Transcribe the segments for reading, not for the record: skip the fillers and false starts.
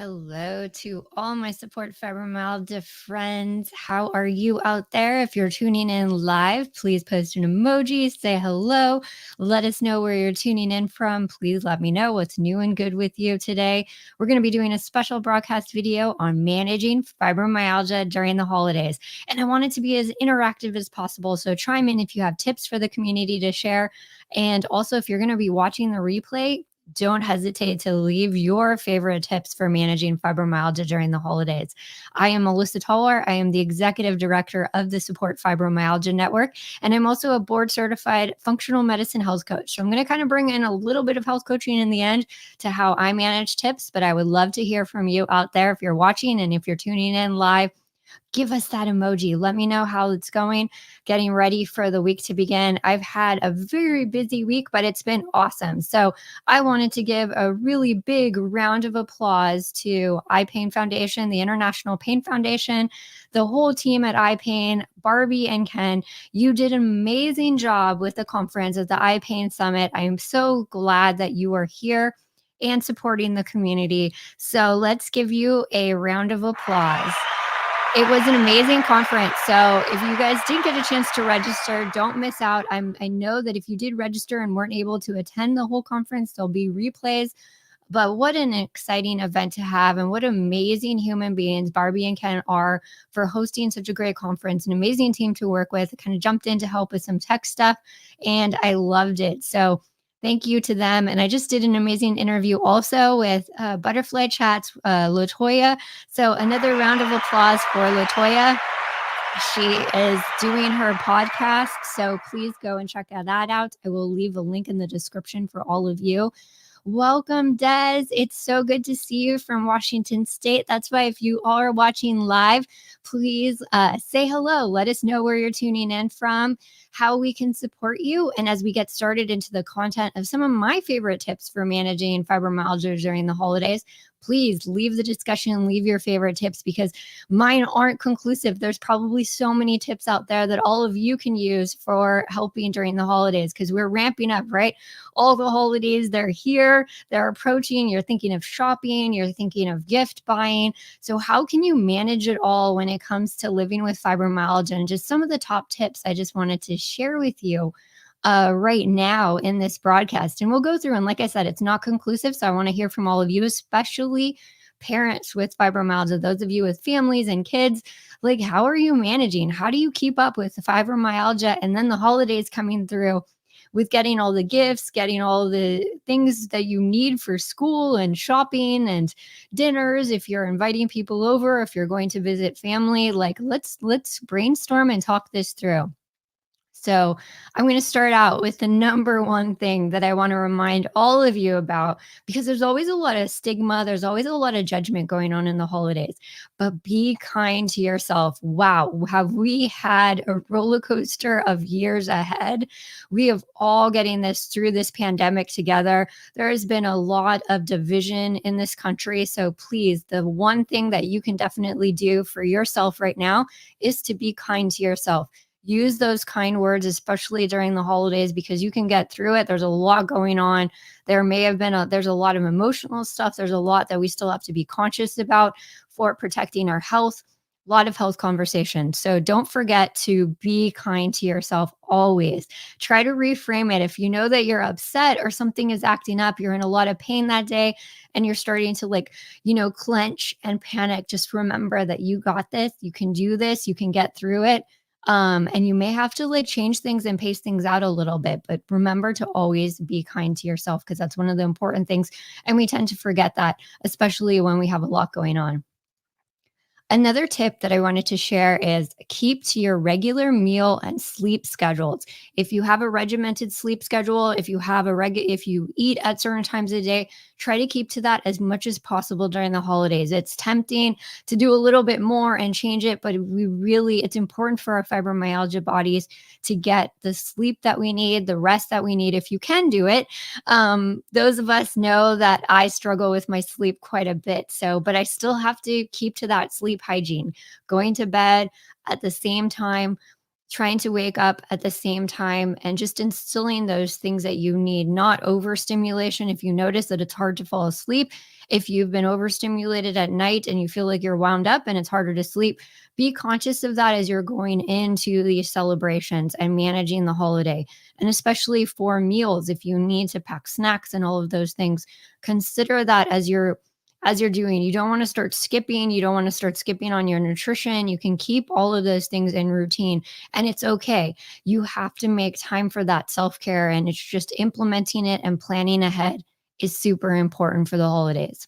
Hello to all my Support Fibromyalgia friends. How are you out there? If you're tuning in live, please post an emoji, say hello, let us know where you're tuning in from. Please let me know what's new and good with you today. We're going to be doing a special broadcast video on managing fibromyalgia during the holidays. And I want it to be as interactive as possible. So chime in if you have tips for the community to share. And also, if you're going to be watching the replay, don't hesitate to leave your favorite tips for managing fibromyalgia during the holidays. I am Melissa Toller. I am the executive director of the Support Fibromyalgia Network, and I'm also a board certified functional medicine health coach. So I'm going to kind of bring in a little bit of health coaching in the end to how I manage tips, but I would love to hear from you out there if you're watching and if you're tuning in live. Give us that emoji. Let me know how it's going, getting ready for the week to begin. I've had a very busy week, but it's been awesome. So I wanted to give a really big round of applause to iPain Foundation, the International Pain Foundation, the whole team at iPain, Barbie and Ken. You did an amazing job with the conference at the iPain Summit. I am so glad that you are here and supporting the community. So let's give you a round of applause. It was an amazing conference. So if you guys didn't get a chance to register, don't miss out. I know that if you did register and weren't able to attend the whole conference, there'll be replays. But what an exciting event to have, and what amazing human beings Barbie and Ken are for hosting such a great conference, an amazing team to work with. Kind of jumped in to help with some tech stuff, and I loved it. So thank you to them. And I just did an amazing interview also with Butterfly Chats, LaToya. So another round of applause for LaToya. She is doing her podcast, so please go and check that out. I will leave a link in the description for all of you. Welcome, Des. It's so good to see you from Washington State. That's why if you are watching live, please say hello. Let us know where you're tuning in from, how we can support you. And as we get started into the content of some of my favorite tips for managing fibromyalgia during the holidays, please leave the discussion, leave your favorite tips, because mine aren't conclusive. There's probably so many tips out there that all of you can use for helping during the holidays, because we're ramping up, right? All the holidays, they're here, they're approaching. You're thinking of shopping, you're thinking of gift buying. So how can you manage it all when it comes to living with fibromyalgia? And just some of the top tips I just wanted to share with you right now in this broadcast. And we'll go through, and like I said, it's not conclusive. So I want to hear from all of you, especially parents with fibromyalgia, those of you with families and kids. Like, how are you managing? How do you keep up with the fibromyalgia and then the holidays coming through, with getting all the gifts, getting all the things that you need for school and shopping and dinners, if you're inviting people over, if you're going to visit family? Like, let's brainstorm and talk this through. So I'm going to start out with the number one thing that I want to remind all of you about, because there's always a lot of stigma. There's always a lot of judgment going on in the holidays, but be kind to yourself. Wow. Have we had a roller coaster of years ahead? We have all getting this through this pandemic together. There has been a lot of division in this country. So please, the one thing that you can definitely do for yourself right now is to be kind to yourself. Use those kind words, especially during the holidays, because you can get through it. There's a lot going on. There's a lot of emotional stuff. There's a lot that we still have to be conscious about for protecting our health. A lot of health conversations. So don't forget to be kind to yourself always. Try to reframe it. If you know that you're upset or something is acting up, you're in a lot of pain that day, and you're starting to clench and panic, just remember that you got this. You can do this. You can get through it. And you may have to change things and pace things out a little bit, but remember to always be kind to yourself, because that's one of the important things. And we tend to forget that, especially when we have a lot going on. Another tip that I wanted to share is keep to your regular meal and sleep schedules. If you have a regimented sleep schedule, if you eat at certain times of the day, try to keep to that as much as possible during the holidays. It's tempting to do a little bit more and change it, but it's important for our fibromyalgia bodies to get the sleep that we need, the rest that we need, if you can do it. Those of us know that I struggle with my sleep quite a bit. But I still have to keep to that sleep hygiene, going to bed at the same time, trying to wake up at the same time and just instilling those things that you need, not overstimulation. If you notice that it's hard to fall asleep, if you've been overstimulated at night and you feel like you're wound up and it's harder to sleep, be conscious of that as you're going into these celebrations and managing the holiday. And especially for meals, if you need to pack snacks and all of those things, consider that as you're doing. You don't want to start skipping. You don't want to start skipping on your nutrition. You can keep all of those things in routine, and it's okay. You have to make time for that self-care, and it's just implementing it and planning ahead is super important for the holidays.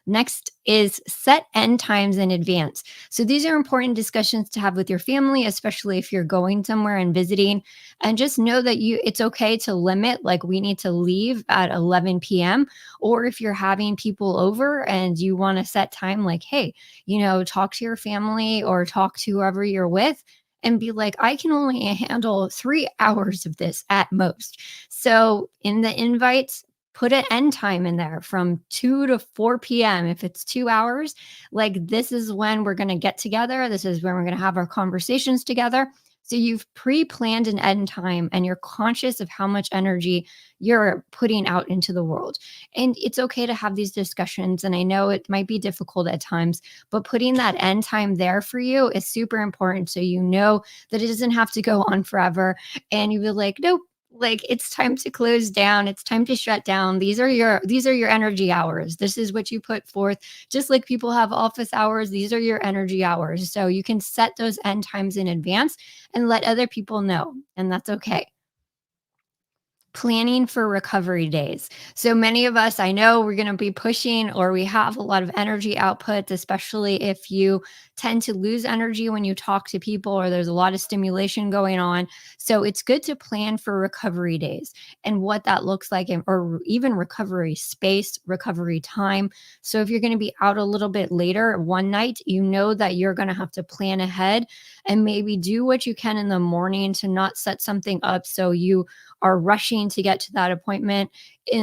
Next is set end times in advance. So these are important discussions to have with your family, especially if you're going somewhere and visiting. And just know that it's okay to limit, like we need to leave at 11 p.m. Or if you're having people over and you want to set time, like, hey, talk to your family or talk to whoever you're with and be like, I can only handle 3 hours of this at most. So in the invites, put an end time in there from 2 to 4 p.m. If it's 2 hours, like this is when we're going to get together. This is when we're going to have our conversations together. So you've pre-planned an end time and you're conscious of how much energy you're putting out into the world. And it's okay to have these discussions. And I know it might be difficult at times, but putting that end time there for you is super important. So you know that it doesn't have to go on forever. And you be like, nope, like it's time to close down, it's time to shut down. These are your energy hours. This is what you put forth. Just like people have office hours, these are your energy hours. So you can set those end times in advance and let other people know, and that's okay. Planning for recovery days. So many of us, I know we're going to be pushing or we have a lot of energy outputs, especially if you tend to lose energy when you talk to people or there's a lot of stimulation going on. So it's good to plan for recovery days and what that looks like, or even recovery space, recovery time. So if you're going to be out a little bit later one night, you know that you're going to have to plan ahead and maybe do what you can in the morning to not set something up so you are rushing to get to that appointment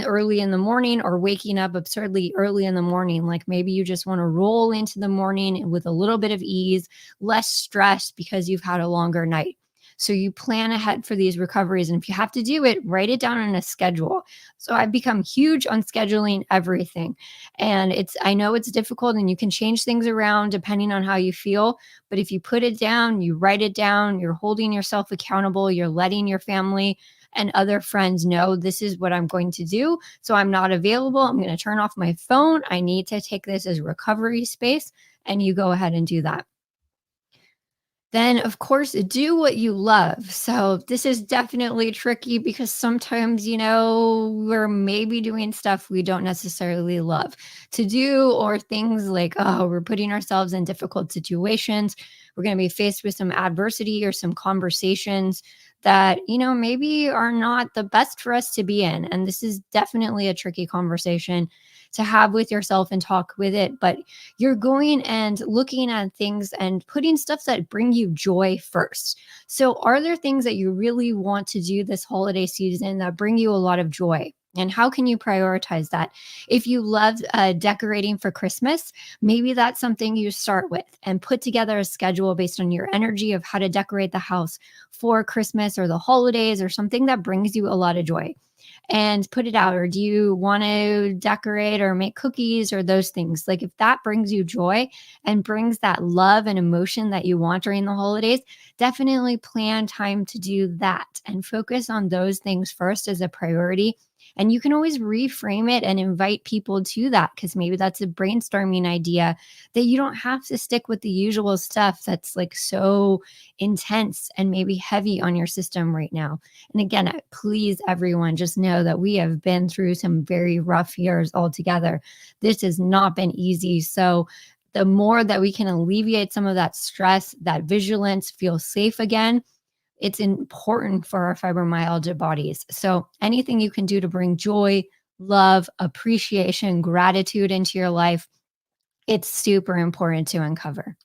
early in the morning or waking up absurdly early in the morning. Like maybe you just want to roll into the morning with a little bit of ease, less stress because you've had a longer night. So you plan ahead for these recoveries. And if you have to do it, write it down on a schedule. So I've become huge on scheduling everything. And I know it's difficult and you can change things around depending on how you feel. But if you put it down, you write it down, you're holding yourself accountable, you're letting your family and other friends know this is what I'm going to do. So I'm not available. I'm going to turn off my phone. I need to take this as recovery space. And you go ahead and do that. Then, of course, do what you love. So, this is definitely tricky because sometimes, we're maybe doing stuff we don't necessarily love to do, or things like, oh, we're putting ourselves in difficult situations. We're going to be faced with some adversity or some conversations that, maybe are not the best for us to be in. And this is definitely a tricky conversation to have with yourself and talk with it. But you're going and looking at things and putting stuff that bring you joy first. So, are there things that you really want to do this holiday season that bring you a lot of joy? And how can you prioritize that? If you love decorating for Christmas, maybe that's something you start with and put together a schedule based on your energy of how to decorate the house for Christmas or the holidays or something that brings you a lot of joy, and put it out. Or do you want to decorate or make cookies or those things? Like if that brings you joy and brings that love and emotion that you want during the holidays, definitely plan time to do that and focus on those things first as a priority. And you can always reframe it and invite people to that, because maybe that's a brainstorming idea that you don't have to stick with the usual stuff that's like so intense and maybe heavy on your system right now. And again, please, everyone, just know that we have been through some very rough years altogether. This has not been easy. So, the more that we can alleviate some of that stress, that vigilance, feel safe again, it's important for our fibromyalgia bodies. So, anything you can do to bring joy, love, appreciation, gratitude into your life, it's super important to uncover.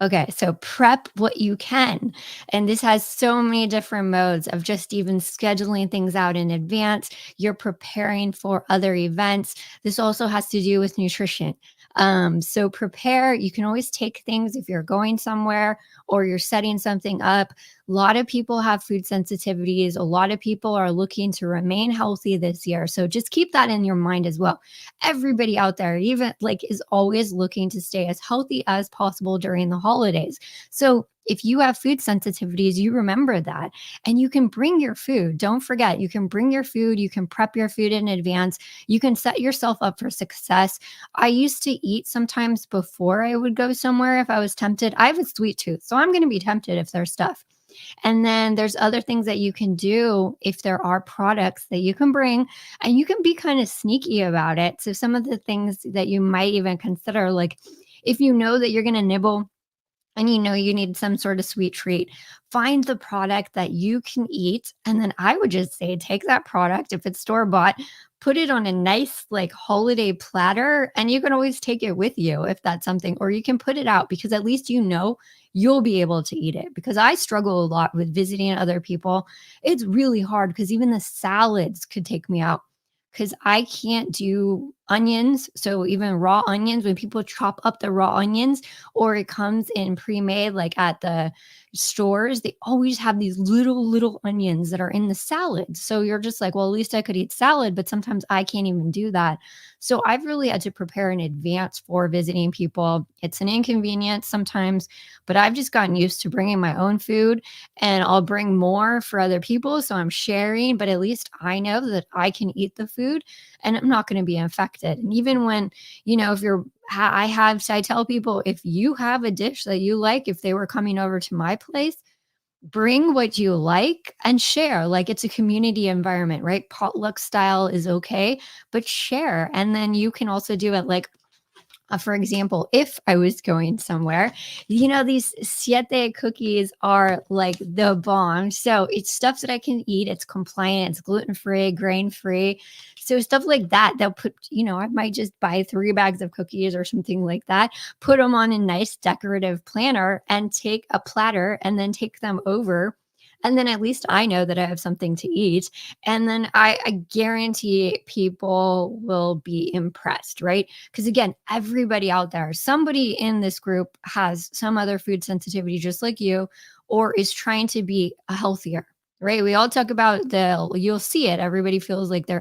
Okay, so prep what you can. And this has so many different modes of just even scheduling things out in advance. You're preparing for other events. This also has to do with nutrition. So prepare. You can always take things if you're going somewhere or you're setting something up. A lot of people have food sensitivities. A lot of people are looking to remain healthy this year. So just keep that in your mind as well. Everybody out there, even like, is always looking to stay as healthy as possible during the holidays. So if you have food sensitivities, you remember that and you can bring your food. Don't forget, you can bring your food. You can prep your food in advance. You can set yourself up for success. I used to eat sometimes before I would go somewhere if I was tempted. I have a sweet tooth, so I'm going to be tempted if there's stuff. And then there's other things that you can do if there are products that you can bring, and you can be kind of sneaky about it. So some of the things that you might even consider, like if you know that you're going to nibble and you know you need some sort of sweet treat, find the product that you can eat. And then I would just say, take that product, if it's store bought, put it on a nice like holiday platter, and you can always take it with you if that's something, or you can put it out because at least you know you'll be able to eat it. Because I struggle a lot with visiting other people. It's really hard because even the salads could take me out because I can't do onions. So even raw onions, when people chop up the raw onions, or it comes in pre-made like at the stores, they always have these little onions that are in the salad. So you're just like, well, at least I could eat salad, but sometimes I can't even do that. So I've really had to prepare in advance for visiting people. It's an inconvenience sometimes, but I've just gotten used to bringing my own food, and I'll bring more for other people. So I'm sharing, but at least I know that I can eat the food and I'm not going to be infected. And even when, if you're, I tell people, if you have a dish that you like, if they were coming over to my place, bring what you like and share. Like, it's a community environment, right? Potluck style is okay, but share. And then you can also do it like, for example, if I was going somewhere, these siete cookies are like the bomb. So it's stuff that I can eat. It's compliant. It's gluten-free, grain-free. So stuff like that, they'll put, I might just buy 3 bags of cookies or something like that, put them on a nice decorative planner and take a platter and then take them over. And then at least I know that I have something to eat. And then I guarantee people will be impressed, right? Because again, everybody out there, somebody in this group has some other food sensitivity just like you, or is trying to be healthier. Right. We all talk about you'll see it. Everybody feels like they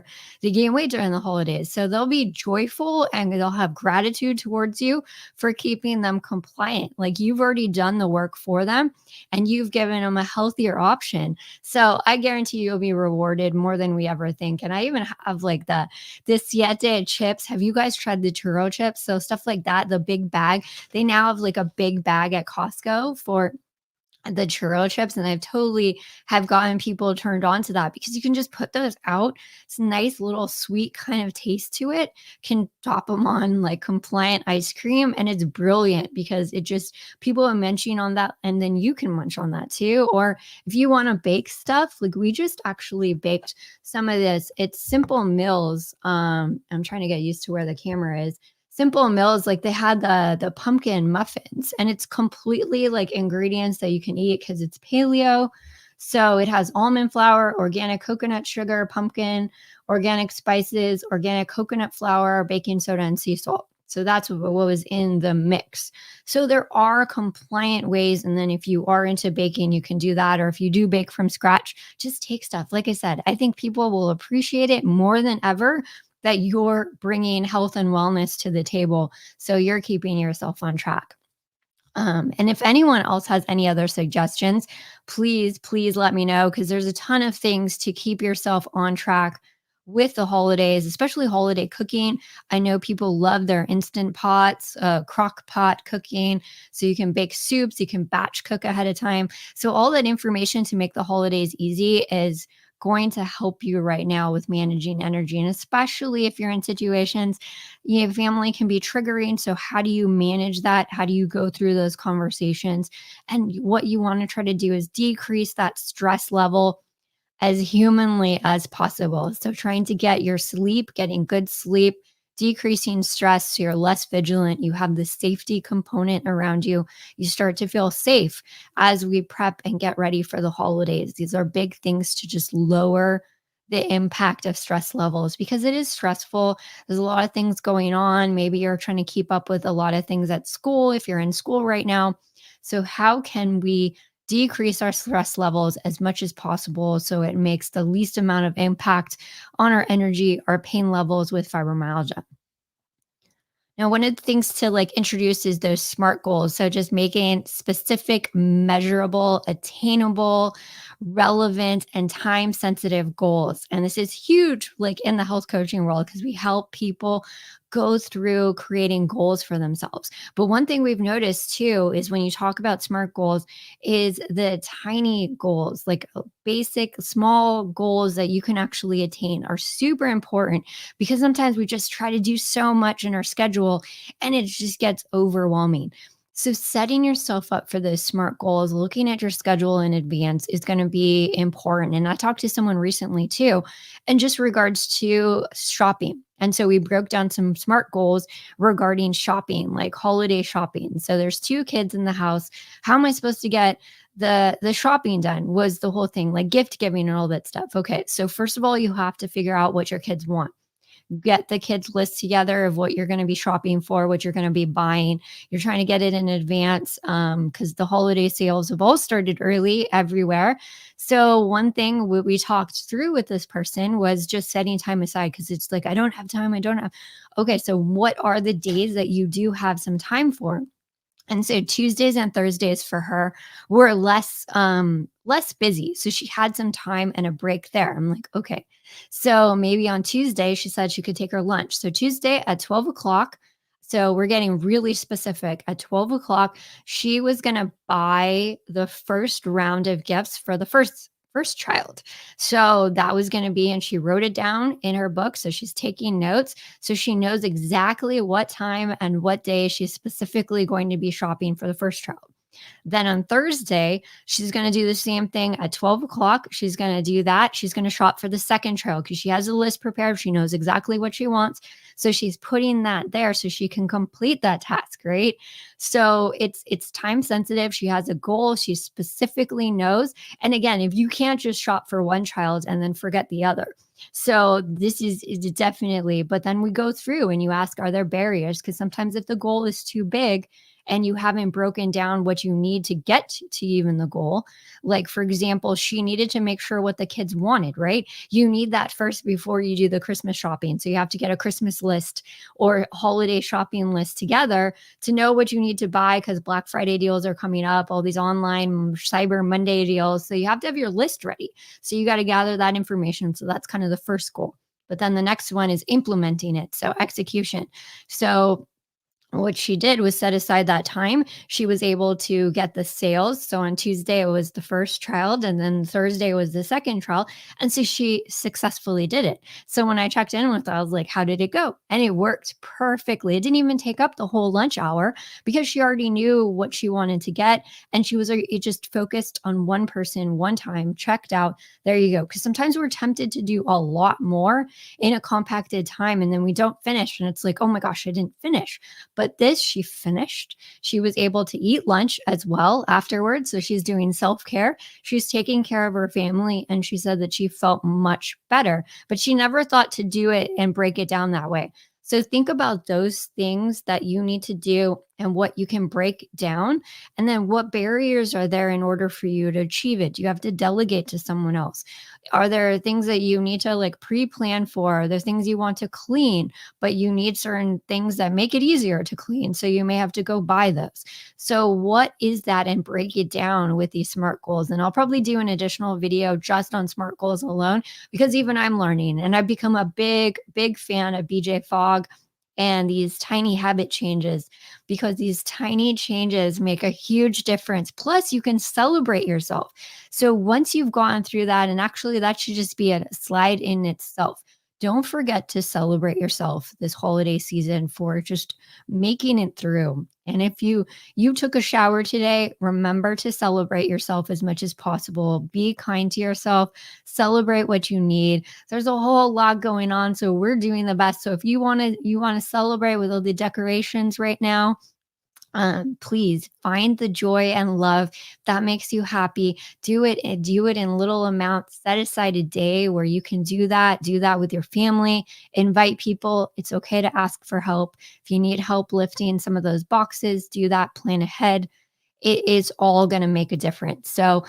gain weight during the holidays. So they'll be joyful and they'll have gratitude towards you for keeping them compliant. Like, you've already done the work for them and you've given them a healthier option. So I guarantee you'll be rewarded more than we ever think. And I even have like the siete chips. Have you guys tried the churro chips? So stuff like that, the big bag. They now have like a big bag at Costco for the churro chips, and I've totally have gotten people turned on to that because you can just put those out. It's a nice little sweet kind of taste to it. Can top them on like compliant ice cream, and it's brilliant because it just, people are munching on that, and then you can munch on that too. Or if you want to bake stuff, like we just actually baked some of this. It's Simple Mills. I'm trying to get used to where the camera is. Simple Mills, like they had the pumpkin muffins, and it's completely like ingredients that you can eat because it's paleo. So it has almond flour, organic coconut sugar, pumpkin, organic spices, organic coconut flour, baking soda, and sea salt. So that's what was in the mix. So there are compliant ways. And then if you are into baking, you can do that. Or if you do bake from scratch, just take stuff. Like I said, I think people will appreciate it more than ever that you're bringing health and wellness to the table. So you're keeping yourself on track. And if anyone else has any other suggestions, please let me know, because there's a ton of things to keep yourself on track with the holidays, especially holiday cooking. I know people love their instant pots, crock pot cooking. So you can bake soups, you can batch cook ahead of time. So all that information to make the holidays easy is going to help you right now with managing energy. And especially if you're in situations, family can be triggering. So how do you manage that? How do you go through those conversations? And what you want to try to do is decrease that stress level as humanly as possible. So trying to get your sleep, getting good sleep, decreasing stress so you're less vigilant, you have the safety component around you. You start to feel safe as we prep and get ready for the holidays. These are big things to just lower the impact of stress levels because it is stressful. There's a lot of things going on. Maybe you're trying to keep up with a lot of things at school if you're in school right now. So, how can we decrease our stress levels as much as possible so it makes the least amount of impact on our energy, our pain levels with fibromyalgia? Now, one of the things to like introduce is those SMART goals. So just making specific, measurable, attainable, relevant, and time sensitive goals. And this is huge, like in the health coaching world, because we help people go through creating goals for themselves. But one thing we've noticed too is when you talk about SMART goals, is the tiny goals, like basic, small goals that you can actually attain are super important because sometimes we just try to do so much in our schedule and it just gets overwhelming. So, setting yourself up for those SMART goals, looking at your schedule in advance is going to be important. And I talked to someone recently too, in just regards to shopping. And so we broke down some SMART goals regarding shopping, like holiday shopping. So there's two kids in the house. How am I supposed to get the shopping done was the whole thing, like gift giving and all that stuff. Okay. So first of all, you have to figure out what your kids want. Get the kids list together of what you're going to be shopping for, what you're going to be buying. You're trying to get it in advance because the holiday sales have all started early everywhere. So one thing we talked through with this person was just setting time aside because it's like, I don't have time. I don't have. Okay. So what are the days that you do have some time for? And so Tuesdays and Thursdays for her were less busy. So she had some time and a break there. I'm like, okay. So maybe on Tuesday, she said she could take her lunch. So Tuesday at 12 o'clock. So we're getting really specific. At 12 o'clock, she was gonna buy the first round of gifts for the first child. So that was going to be, and she wrote it down in her book. So she's taking notes. So she knows exactly what time and what day she's specifically going to be shopping for the first child. Then on Thursday, she's going to do the same thing at 12 o'clock. She's going to do that. She's going to shop for the second child because she has a list prepared. She knows exactly what she wants. So she's putting that there so she can complete that task, right? So it's time sensitive. She has a goal. She specifically knows. And again, if you can't just shop for one child and then forget the other. So this is definitely, but then we go through and you ask, are there barriers? Because sometimes if the goal is too big, and you haven't broken down what you need to get to even the goal. Like, for example, she needed to make sure what the kids wanted, right? You need that first before you do the Christmas shopping. So you have to get a Christmas list or holiday shopping list together to know what you need to buy because Black Friday deals are coming up, all these online Cyber Monday deals. So you have to have your list ready. So you got to gather that information. So that's kind of the first goal. But then the next one is implementing it. So execution. So what she did was set aside that time. She was able to get the sales. So on Tuesday, it was the first child, and then Thursday was the second child. And so she successfully did it. So when I checked in with her, I was like, how did it go? And it worked perfectly. It didn't even take up the whole lunch hour because she already knew what she wanted to get. And she was it just focused on one person, one time, checked out. There you go. Because sometimes we're tempted to do a lot more in a compacted time, and then we don't finish. And it's like, oh my gosh, I didn't finish. But this, she finished. She was able to eat lunch as well afterwards. So she's doing self care. She's taking care of her family. And she said that she felt much better, but she never thought to do it and break it down that way. So think about those things that you need to do and what you can break down. And then what barriers are there in order for you to achieve it? Do you have to delegate to someone else? Are there things that you need to like pre-plan for? Are there things you want to clean, but you need certain things that make it easier to clean? So you may have to go buy those. So what is that and break it down with these SMART goals? And I'll probably do an additional video just on SMART goals alone because even I'm learning and I've become a big fan of BJ Fogg and these tiny habit changes because these tiny changes make a huge difference. Plus, you can celebrate yourself. So once you've gone through that, and actually that should just be a slide in itself. Don't forget to celebrate yourself this holiday season for just making it through. And if you took a shower today, remember to celebrate yourself as much as possible. Be kind to yourself, celebrate what you need. There's a whole lot going on, so we're doing the best. So if you want to celebrate with all the decorations right now, Please find the joy and love that makes you happy. Do it in little amounts. Set aside a day where you can do that. Do that with your family. Invite people. It's okay to ask for help. If you need help lifting some of those boxes, do that. Plan ahead. It is all going to make a difference. So,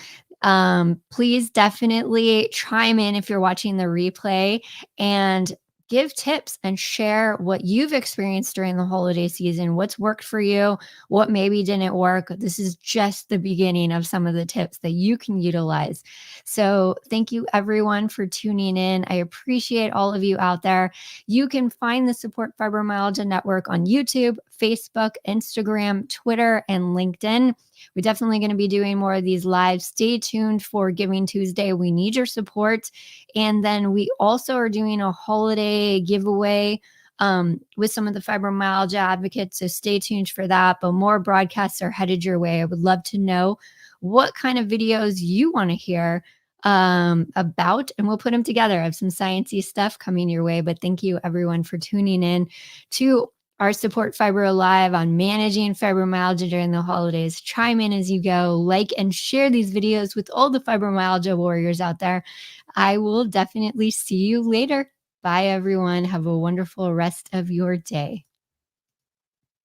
please definitely chime in if you're watching the replay and give tips and share what you've experienced during the holiday season. What's worked for you? What maybe didn't work? This is just the beginning of some of the tips that you can utilize. So, thank you everyone for tuning in. I appreciate all of you out there. You can find the Support Fibromyalgia Network on YouTube, Facebook, Instagram, Twitter, and LinkedIn. We're definitely going to be doing more of these live. Stay tuned for Giving Tuesday. We need your support. And then we also are doing a holiday giveaway with some of the fibromyalgia advocates. So stay tuned for that. But more broadcasts are headed your way. I would love to know what kind of videos you want to hear about, and we'll put them together. I have some sciencey stuff coming your way. But thank you everyone for tuning in to our Support Fibro Live on managing fibromyalgia during the holidays. Chime in as you go, like and share these videos with all the fibromyalgia warriors out there. I will definitely see you later. Bye, everyone. Have a wonderful rest of your day.